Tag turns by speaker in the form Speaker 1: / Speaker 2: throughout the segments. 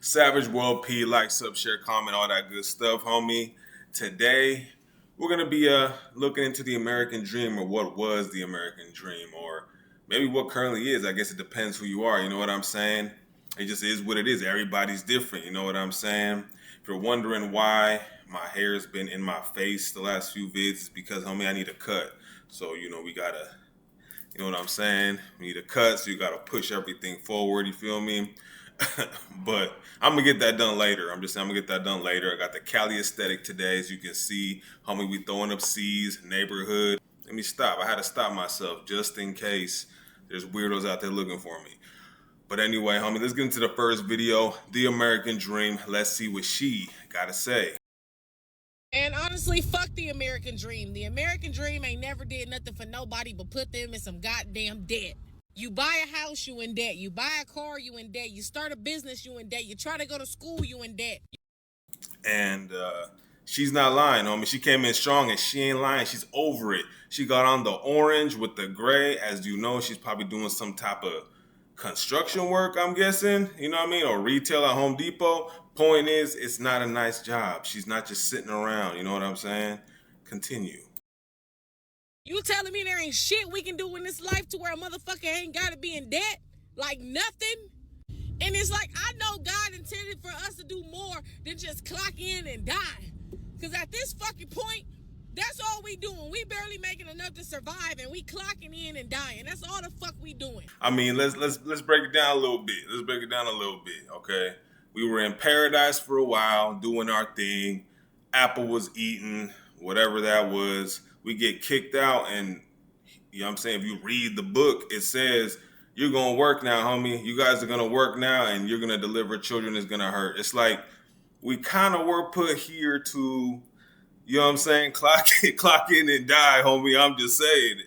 Speaker 1: Savage World P, like, sub, share, comment, all that good stuff, homie. Today, we're gonna be looking into the American dream, or what was the American dream, or maybe what currently is. I guess it depends who you are. You know what I'm saying? It just is what it is. Everybody's different. You know what I'm saying? If you're wondering why my hair has been in my face the last few vids, it's because, homie, I need a cut. So we gotta. You know what I'm saying? We need a cut, so you gotta push everything forward. You feel me? But I'm gonna get that done later. I'm gonna get that done later. I got the Cali aesthetic today, as you can see. Homie, we throwing up C's, neighborhood. Let me stop. I had to stop myself just in case there's weirdos out there looking for me. But anyway, homie, let's get into the first video. The American Dream. Let's see what she gotta say.
Speaker 2: And honestly, fuck the American dream. The American dream ain't never did nothing for nobody but put them in some goddamn debt. You buy a house, you in debt. You buy a car, you in debt. You start a business, you in debt. You try to go to school, you in debt.
Speaker 1: And she's not lying, homie. She came in strong and she ain't lying. She's over it. She got on the orange with the gray. As you know, she's probably doing some type of construction work, I'm guessing. You know what I mean? Or retail at Home Depot. Point is, it's not a nice job. She's not just sitting around. You know what I'm saying? Continue.
Speaker 2: You telling me there ain't shit we can do in this life to where a motherfucker ain't gotta be in debt? Like nothing? And it's like, I know God intended for us to do more than just clock in and die. Because at this fucking point, that's all we doing. We barely making enough to survive, and we clocking in and dying. That's all the fuck we doing.
Speaker 1: I mean, let's break it down a little bit. Let's break it down a little bit, okay? We were in paradise for a while, doing our thing. Apple was eating, whatever that was. We get kicked out, and you know what I'm saying? If you read the book, it says you're gonna work now, homie. You guys are gonna work now, and you're gonna deliver children. Is gonna hurt. It's like we kind of were put here to, you know what I'm saying? Clock in and die, homie. I'm just saying.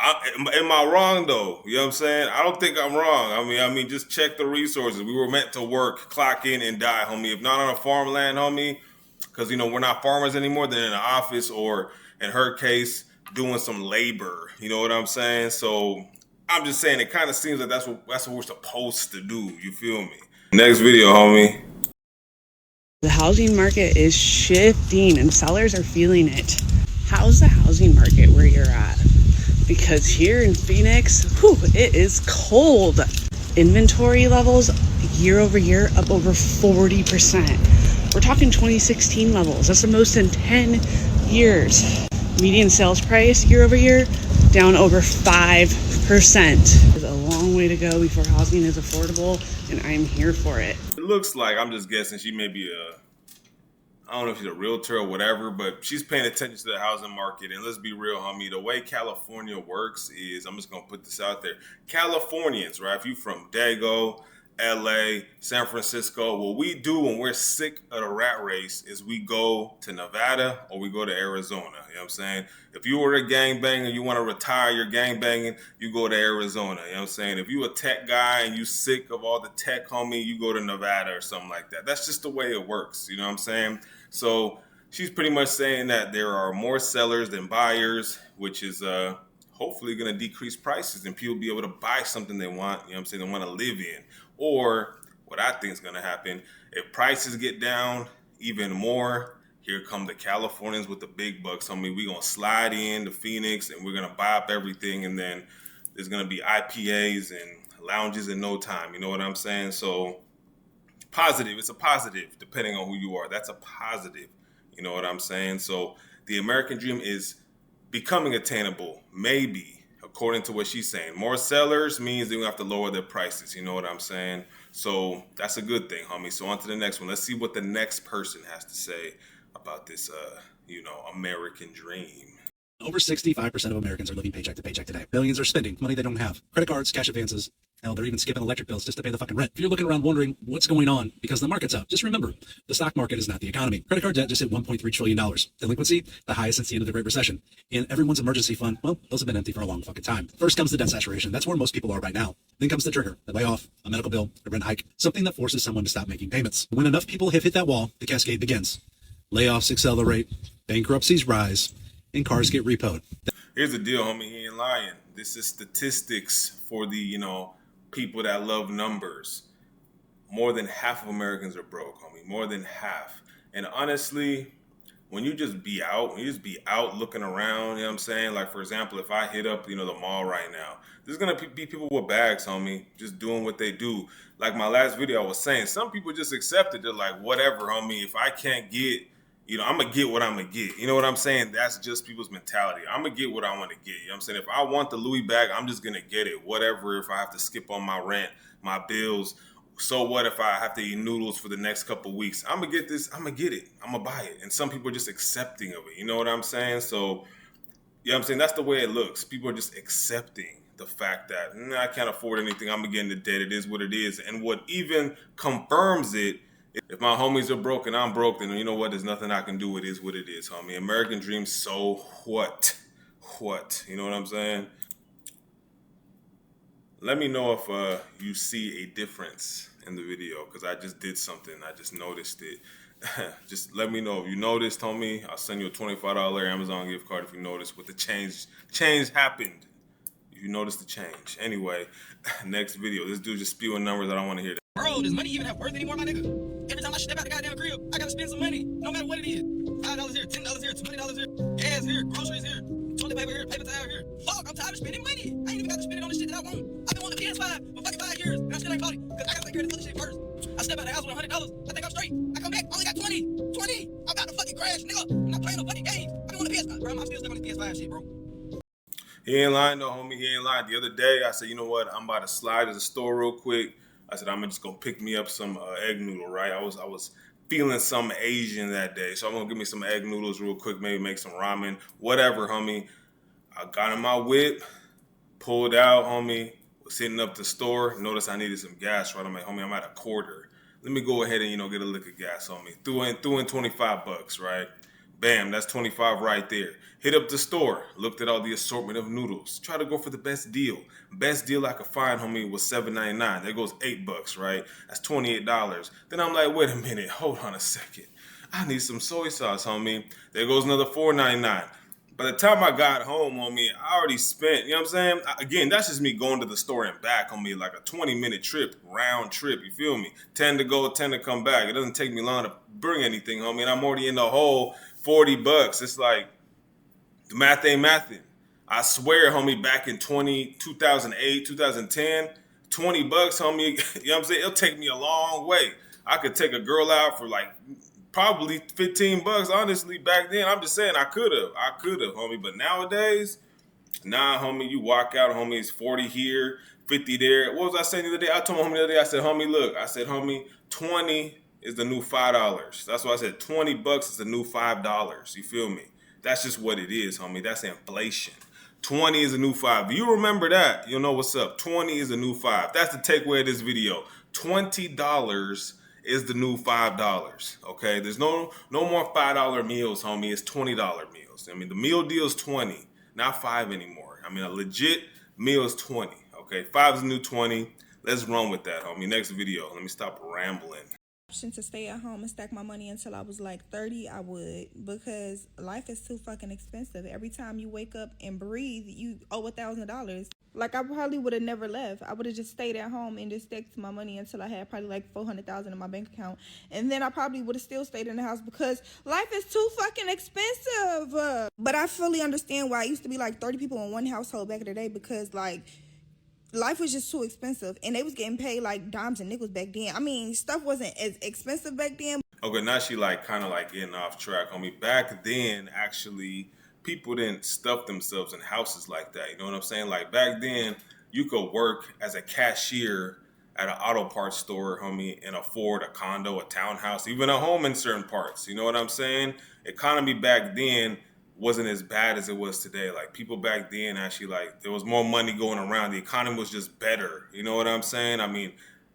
Speaker 1: Am I wrong though? You know what I'm saying? I don't think I'm wrong. I mean, just check the resources. We were meant to work, clock in and die, homie. If not on a farmland, homie, because we're not farmers anymore. Then in an office, or in her case, doing some labor. You know what I'm saying? So I'm just saying, it kind of seems like that's what we're supposed to do. You feel me? Next video, homie.
Speaker 3: The housing market is shifting and sellers are feeling it. How's the housing market where you're at? Because here in Phoenix, it is cold. Inventory levels year over year up over 40%. We're talking 2016 levels. That's the most in 10 years. Median sales price year over year down over 5%. There's a long way to go before housing is affordable, and I'm here for it.
Speaker 1: It looks like, I'm just guessing, she may be I don't know if she's a realtor or whatever, but she's paying attention to the housing market. And let's be real, homie, the way California works is, I'm just going to put this out there. Californians, right? If you from Dago, LA, San Francisco, what we do when we're sick of the rat race is we go to Nevada or we go to Arizona. You know what I'm saying? If you were a gangbanger, you want to retire your gangbanging, you go to Arizona. You know what I'm saying? If you a tech guy and you sick of all the tech, homie, you go to Nevada or something like that. That's just the way it works. You know what I'm saying? So she's pretty much saying that there are more sellers than buyers, which is hopefully going to decrease prices and people be able to buy something they want, you know what I'm saying, they want to live in. Or what I think is going to happen, if prices get down even more, here come the Californians with the big bucks. I mean, we're going to slide in to Phoenix and we're going to buy up everything, and then there's going to be IPAs and lounges in no time. You know what I'm saying? So positive, it's a positive depending on who you are. That's a positive. You know what I'm saying? So the American dream is becoming attainable, maybe, according to what she's saying. More sellers means they're going to have to lower their prices. You know what I'm saying? So that's a good thing, homie. So on to the next one. Let's see what the next person has to say about this, American dream.
Speaker 4: Over 65% of Americans are living paycheck to paycheck today. Billions are spending money they don't have. Credit cards, cash advances. Hell, they're even skipping electric bills just to pay the fucking rent. If you're looking around wondering what's going on because the market's up, just remember, the stock market is not the economy. Credit card debt just hit $1.3 trillion. Delinquency, the highest since the end of the Great Recession. And everyone's emergency fund, well, those have been empty for a long fucking time. First comes the debt saturation. That's where most people are right now. Then comes the trigger, the layoff, a medical bill, a rent hike, something that forces someone to stop making payments. When enough people have hit that wall, the cascade begins. Layoffs accelerate, bankruptcies rise, and cars get repoed.
Speaker 1: Here's the deal, homie. He ain't lying. This is statistics for the, people that love numbers. more than half of Americans are broke, homie. More than half. And honestly, when you just be out, when you just be out looking around, you know what I'm saying? Like, for example, if I hit up, the mall right now, there's going to be people with bags, homie, just doing what they do. Like my last video, I was saying, some people just accept it. They're like, whatever, homie, if I can't get, I'm going to get what I'm going to get. You know what I'm saying? That's just people's mentality. I'm going to get what I want to get. You know what I'm saying? If I want the Louis bag, I'm just going to get it. Whatever, if I have to skip on my rent, my bills, so what if I have to eat noodles for the next couple weeks? I'm gonna get this. I'm gonna get it. I'm gonna buy it. And some people are just accepting of it. You know what I'm saying? So, I'm saying? That's the way it looks. People are just accepting the fact that I can't afford anything. I'm gonna get into debt. It is what it is. And what even confirms it, if my homies are broke and I'm broke, then you know what? There's nothing I can do. It is what it is, homie. American dream. So what? What? You know what I'm saying? Let me know if you see a difference in the video, because I just did something. I just noticed it. Just let me know if you noticed, homie. I'll send you a $25 Amazon gift card if you noticed what the change happened. If you noticed the change. Anyway, next video. This dude just spewing numbers. I don't want to hear that.
Speaker 5: Bro, does money even have worth anymore, my nigga? Every time I step out the goddamn crib, I gotta spend some money, no matter what it is. $5 here, $10 here, $20 here, gas here, groceries here, toilet paper here, paper towel here. Fuck, I'm tired of spending money. I ain't even got to spend it on the shit that I want. I've been wanting a PS5 for fucking 5 years, and I still ain't bought it, because I gotta take care of this other shit first. I step out the house with $100, I think I'm straight. I come back, only got 20. I'm about to fucking crash, nigga. I'm not playing no fucking games. I've been wanting a PS5. Bro, I'm still stuck on this PS5 shit, bro.
Speaker 1: He ain't lying though, homie. He ain't lying. The other day, I said, you know what? I'm about to slide to the store real quick. I said, I'm just gonna pick me up some egg noodle, right? I was feeling some Asian that day, so I'm gonna give me some egg noodles real quick, maybe make some ramen, whatever, homie. I got in my whip, pulled out, homie, was hitting up the store, noticed I needed some gas, right? I'm like, homie, I'm at a quarter. Let me go ahead and, get a lick of gas on me. Threw in $25, right? Bam, that's 25 right there. Hit up the store, looked at all the assortment of noodles. Try to go for the best deal. Best deal I could find, homie, was $7.99. There goes $8, right? That's $28. Then I'm like, wait a minute, hold on a second. I need some soy sauce, homie. There goes another $4.99. By the time I got home, homie, I already spent, you know what I'm saying? Again, that's just me going to the store and back, homie, like a 20-minute trip, round trip, you feel me? 10 to go, 10 to come back. It doesn't take me long to bring anything, homie, and I'm already in the hole, $40. It's like, the math ain't mathing. I swear, homie, back in 2008, 2010, $20, homie, you know what I'm saying? It'll take me a long way. I could take a girl out for like probably $15, honestly, back then. I'm just saying I could have, homie. But nowadays, nah, homie, you walk out, homie, it's 40 here, 50 there. What was I saying the other day? I told my homie the other day, I said, homie, look, homie, 20 is the new $5. That's why I said $20 is the new $5. You feel me? That's just what it is, homie. That's inflation. 20 is a new 5. If you remember that, you'll know what's up. 20 is a new 5. That's the takeaway of this video. $20 is the new $5. Okay? There's no more $5 meals, homie. It's $20 meals. I mean, the meal deal is 20, not 5 anymore. I mean, a legit meal is 20. Okay? 5 is the new 20. Let's run with that, homie. Next video. Let me stop rambling.
Speaker 6: To stay at home and stack my money until I was like 30, I would, because life is too fucking expensive. Every time you wake up and breathe, you owe $1,000. Like, I probably would have never left. I would have just stayed at home and just stacked my money until I had probably like $400,000 in my bank account, and then I probably would have still stayed in the house because life is too fucking expensive. But I fully understand why it used to be like 30 people in one household back in the day, because like life was just too expensive, and they was getting paid like dimes and nickels back then. I mean, stuff wasn't as expensive back then.
Speaker 1: Okay, now she kind of getting off track on me. Back then, actually, people didn't stuff themselves in houses like that. You know what I'm saying? Like back then, you could work as a cashier at an auto parts store, homie, and afford a condo, a townhouse, even a home in certain parts. You know what I'm saying? Economy back then wasn't as bad as it was today. Like people back then actually, like, there was more money going around. The economy was just better. You know what I'm saying? I mean,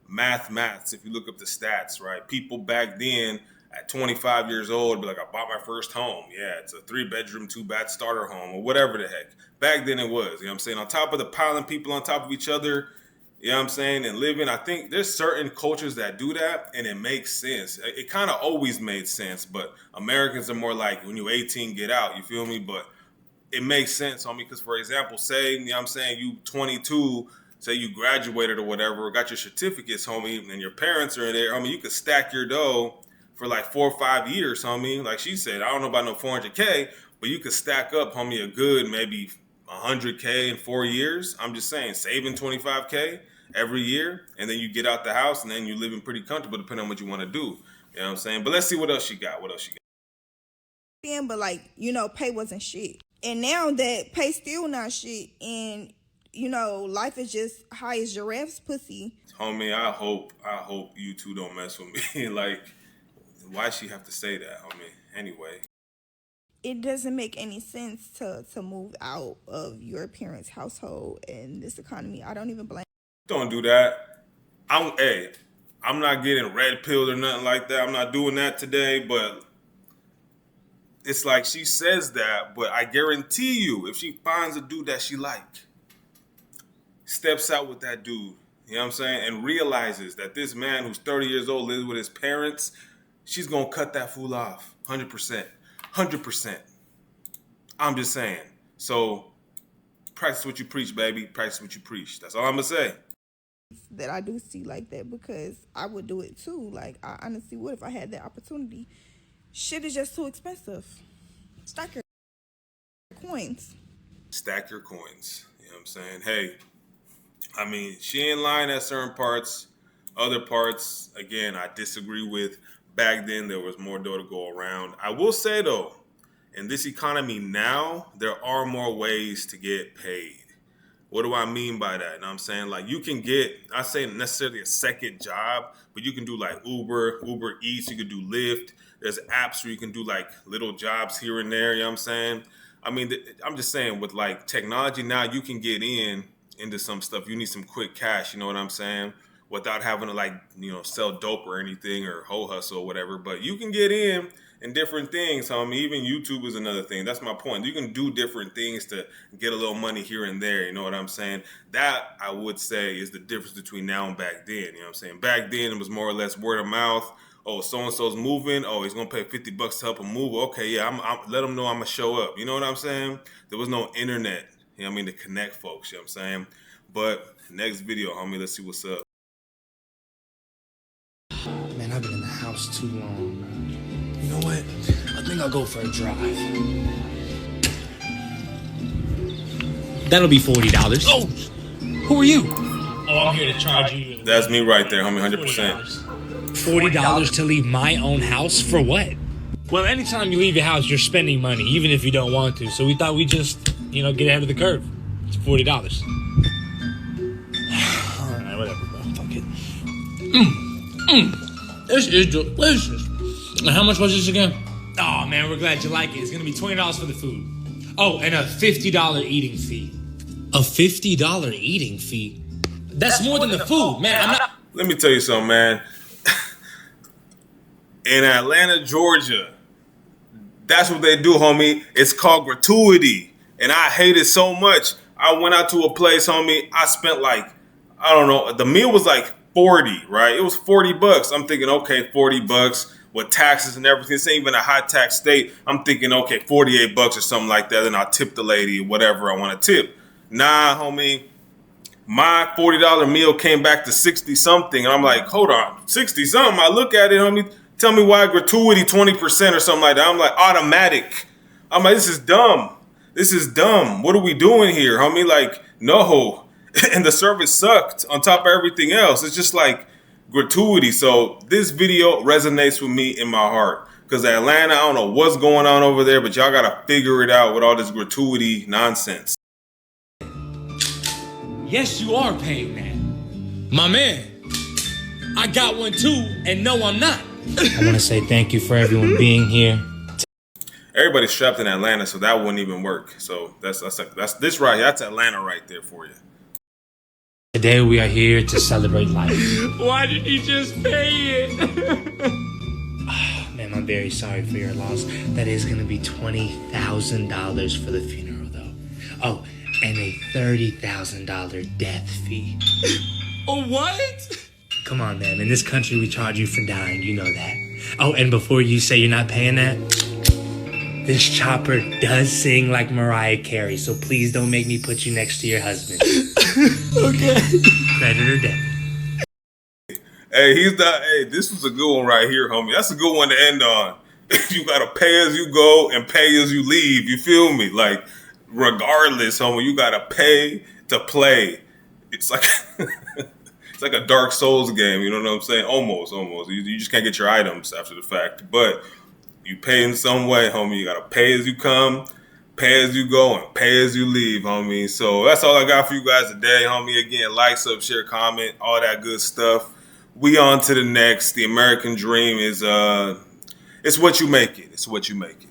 Speaker 1: maths, if you look up the stats, right? People back then at 25 years old be like, I bought my first home. Yeah, it's a 3-bedroom, 2-bath starter home or whatever the heck. Back then it was, you know what I'm saying? On top of the piling people on top of each other, you know what I'm saying, and living, I think there's certain cultures that do that, and it makes sense. It kind of always made sense, but Americans are more like, when you're 18, get out, you feel me? But it makes sense, homie, because, for example, say, you know what I'm saying, you 22, say you graduated or whatever, got your certificates, homie, and your parents are there, homie, you could stack your dough for like 4 or 5 years, homie. Like she said, I don't know about no 400K, but you could stack up, homie, a good maybe 100K in 4 years. I'm just saying, saving 25K every year, and then you get out the house, and then you're living pretty comfortable depending on what you want to do. You know what I'm saying? But let's see what else she got.
Speaker 6: But like, pay wasn't shit. And now that pay still not shit, and life is just high as giraffe's pussy.
Speaker 1: Homie, I hope you two don't mess with me. Like, why she have to say that, homie? Anyway.
Speaker 6: It doesn't make any sense to move out of your parents' household in this economy. I don't even blame.
Speaker 1: Don't do that. I'm not getting red pilled or nothing like that. I'm not doing that today, but it's like she says that, but I guarantee you, if she finds a dude that she like, steps out with that dude, you know what I'm saying, and realizes that this man who's 30 years old lives with his parents, she's going to cut that fool off. 100%. 100%. I'm just saying. So, practice what you preach, baby. Practice what you preach. That's all I'm going to say.
Speaker 6: That I do see like that, because I would do it too. Like, I honestly would if I had that opportunity. Shit is just too expensive. Stack your coins.
Speaker 1: Stack your coins. You know what I'm saying? Hey, I mean, she ain't lying at certain parts. Other parts, again, I disagree with. Back then, there was more dough to go around. I will say, though, in this economy now, there are more ways to get paid. What do I mean by that? You know what I'm saying? Like, you can get, I say necessarily a second job, but you can do like Uber Eats, you can do Lyft. There's apps where you can do like little jobs here and there, you know what I'm saying? I mean, I'm just saying, with like technology now, you can get into some stuff. You need some quick cash, you know what I'm saying? Without having to like, sell dope or anything or hoe hustle or whatever. But you can get in different things, homie. Even YouTube is another thing. That's my point. You can do different things to get a little money here and there. You know what I'm saying? That, I would say, is the difference between now and back then. You know what I'm saying? Back then, it was more or less word of mouth. Oh, so-and-so's moving. Oh, he's going to pay $50 to help him move. Okay, yeah, I'm let him know I'm going to show up. You know what I'm saying? There was no internet, you know what I mean, to connect folks. You know what I'm saying? But next video, homie, let's see what's up.
Speaker 7: Man, I've been in the house too long, man. You know what? I think I'll go for a drive.
Speaker 8: That'll be $40.
Speaker 7: Oh! Who are you?
Speaker 8: Oh, I'm here to charge you.
Speaker 1: That's me right there, homie, 100%.
Speaker 8: $40 to leave my own house? For what? Well, anytime you leave your house, you're spending money, even if you don't want to. So we thought we'd just, get ahead of the curve. It's $40. Alright, whatever, bro. Fuck it. This is delicious. And how much was this again? Oh, man, we're glad you like it. It's going to be $20 for the food. Oh, and a $50 eating fee. A $50 eating fee? That's more than the food, man. I'm not...
Speaker 1: Let me tell you something, man. In Atlanta, Georgia, that's what they do, homie. It's called gratuity. And I hate it so much. I went out to a place, homie. I spent like, I don't know, the meal was like 40, right? It was $40. I'm thinking, okay, $40 with taxes and everything. This ain't even a high tax state. I'm thinking, okay, $48 or something like that. Then I'll tip the lady, whatever I want to tip. Nah, homie. My $40 meal came back to 60 something. And I'm like, hold on, 60 something. I look at it, homie. Tell me why gratuity 20% or something like that. I'm like, automatic. I'm like, this is dumb. This is dumb. What are we doing here, homie? Like, no. And the service sucked on top of everything else. It's just like gratuity. So this video resonates with me in my heart. Because Atlanta, I don't know what's going on over there, but y'all got to figure it out with all this gratuity nonsense.
Speaker 8: Yes, you are paying that. My man, I got one too, and no, I'm not. I want to say thank you for everyone being here.
Speaker 1: Everybody's strapped in Atlanta, so that wouldn't even work. So that's this right here. That's Atlanta right there for you.
Speaker 8: Today we are here to celebrate life. Why did you just pay it? Man, I'm very sorry for your loss. That is going to be $20,000 for the funeral, though. Oh, and a $30,000 death fee.
Speaker 7: Oh, what?
Speaker 8: Come on, man. In this country, we charge you for dying. You know that. Oh, and before you say you're not paying that, this chopper does sing like Mariah Carey, so please don't make me put you next to your husband.
Speaker 7: Okay.
Speaker 8: Credit or debit.
Speaker 1: Hey, this was a good one right here, homie. That's a good one to end on. You gotta pay as you go and pay as you leave. You feel me? Like, regardless, homie, you gotta pay to play. It's like it's like a Dark Souls game. You know what I'm saying? Almost. You just can't get your items after the fact, but you pay in some way, homie. You gotta pay as you come, pay as you go, and pay as you leave, homie. So that's all I got for you guys today, homie. Again, like, sub, share, comment, all that good stuff. We on to the next. The American dream is it's what you make it. It's what you make it.